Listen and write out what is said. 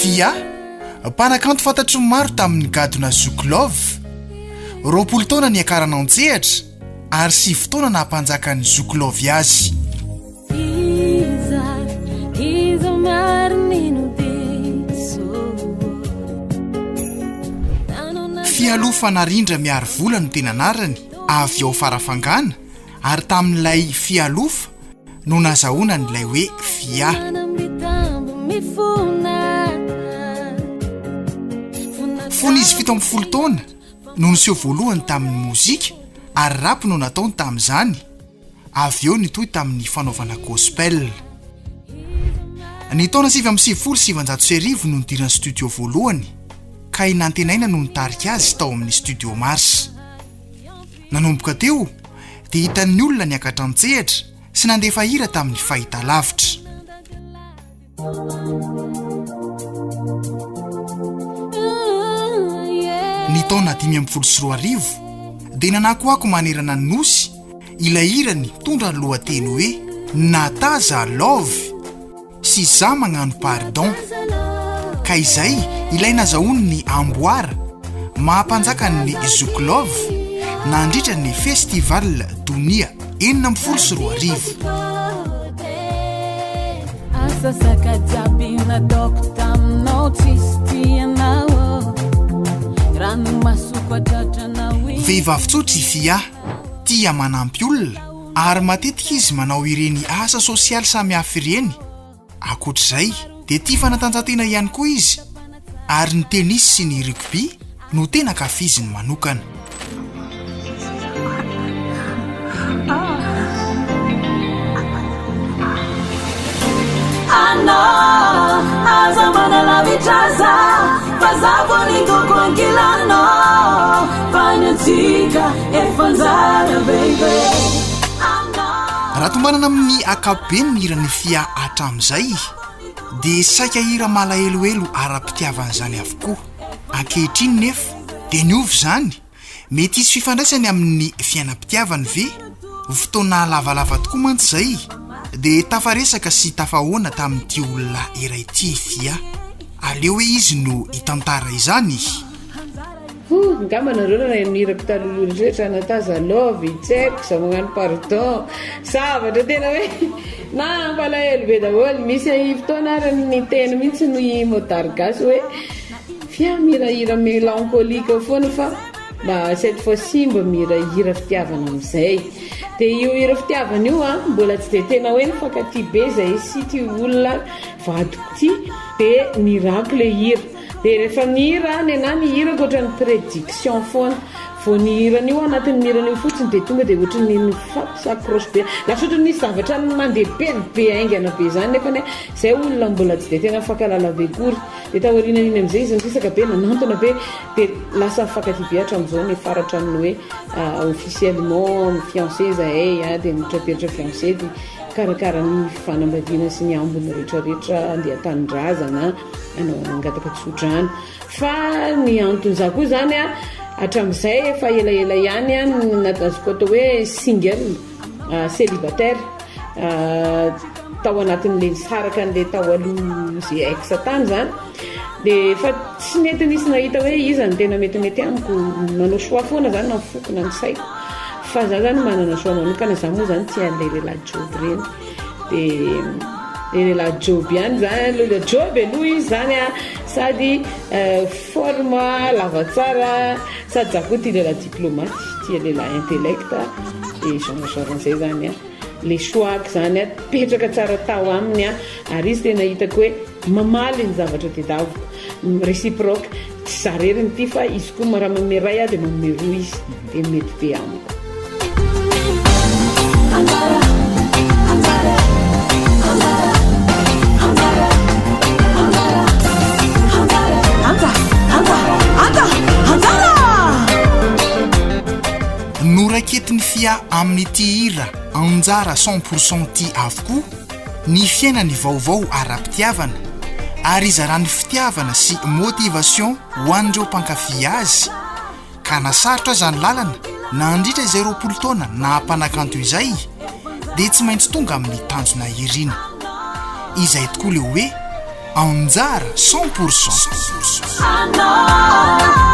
fia mpanakanto fantatry ny maro tamin'ny gadona Zouklov. 20 taona ny akarana antsehatra ary 7 taona nampanjakany Zouklov azy. Fialofa narindra miaro vola no tena anarany avy ao farafangana ary tamin'ilay fialofa no nazahoana n'ilay hoe fia. Fony izy 17 taona no niseho voalohany tamin'ny mozika ary rap no nataony tamin'izany. Avy eo nitohy tamin'ny fanaovana gospel. Ny taona 1970 no nidirany studio voalohany ka inantenaina no nitarika azy tao amin'ny studio Mars. Nanomboka teo dia hitan'ny olona ny akatrantsetra sy nandefa hira tamin'ny fahitalavitra. Ny taona 2014 dia nanakoako manerana ny nosy ilay hirany tondra ny lohateny hoe Nataza Love sy za magnano pardon. Ka izay ilay nazahoany ny amboara mahampanjaka ny Zouklov nandritra ny festival Dunia 2014. Vehivavy tsotra fia tia manampy olona ary matetika izy manao ireny asa sosialy samihafa ireny. Ankoatr'izay dia tia fanatanjahantena ihany koa izy ary ny tenisy sy ny rugby no tena kafiziny manokana. Raha tombanana amin'ny akapobeny ny hiran'ny fia hatramin'izay dia saika hira malahelohelo ara-pitiavan'izany avokoa. Ankehitriny nefa dia niovy izany, mety isy fifandraisany amin'ny fiainam-pitiavany ve? Fotoana lavalava tokoa mantsy izay dia tafaresaka sy tafahoana tamin'ity olona iray ity fia. Aleo hoe izy no hitantara izany. Ngamba nareo raha nirako talololo rehetra Nataza Love, Tseko, za magnano pardon. Zavatra tena hoe na mpalahelo be daholo. Misy fotoana ary ny teny mihitsy no motargasy hoe fia mihirahira mélancolique foana fa mba cette fois-ci mba mihirahira fitiavana amin'izay. Dia io hira fitiavana io mbola tsy dia tena hoe nifankaty be izay sy ty olona vadiko ty dia nirako le hira. Dia rehefa mihira ny anahy mihira ohatran'ny prédiction foana. Vao nihirana io anatin'ny mirana io fotsiny dia tonga dia ohatran'ny mifampisakroche be. Lasa ohatran'ny nisy zavatra mandeha be aingana be izany nefa izay olona mbola tsy dia tena mifankalala be akory. Dia taorianany amin'izay izy misaka be nanantona be dia lasa mifankaty be hatramin'izao ny faratra amin'ny hoe officiellement fiancé zahay dia mitraperitra fiancé dia karakara ny fanambadiana sy ny ambony rehetrarehetra andeha tanindrazana angataka tsodrano. Fa ny anton'iza koa izany hatramin'izay efa elaela ihany natazoko atao hoe single célibataire tao anatin'le saraka an'le tao aloha zay ex tany izany. Dia efa tsy mety nisy nahita hoe iza ny tena metimety amiko, manao choix foana izany na mifokona ny saiko. Fa za zany manana choix manokana, za moa zany tsy an'le lehilahy job reny. Dia lehilahy job ihany zany, lehilahy job aloha izy zany sady forme lava tsara sady za koa tia lehilahy diplomate, tia lehilahy intellecta dia genre-zay zany le choix-ko zany petraka tsara tao aminy ary izy tena hitako hoe mamaly ny zavatra tedaviko, réciproque. Tsy za rery ny ty fa izy koa maraha manome ray dia manome roa izy dia mety be amiko. Noraketin'ny fia amin'ny ty hira anjara 100% ty avokoa ny fiainany vaovao ara-pitiavana ary izarany fitiavana sy motivation ho an'ireo mpankafy azy. Ka nasarotra zany lalana na andritra izay 20 taona na mpanakanto izay dia tsy maintsy tonga amin'ny tanjona hirina. Izay tokoa le hoe anjara 100%.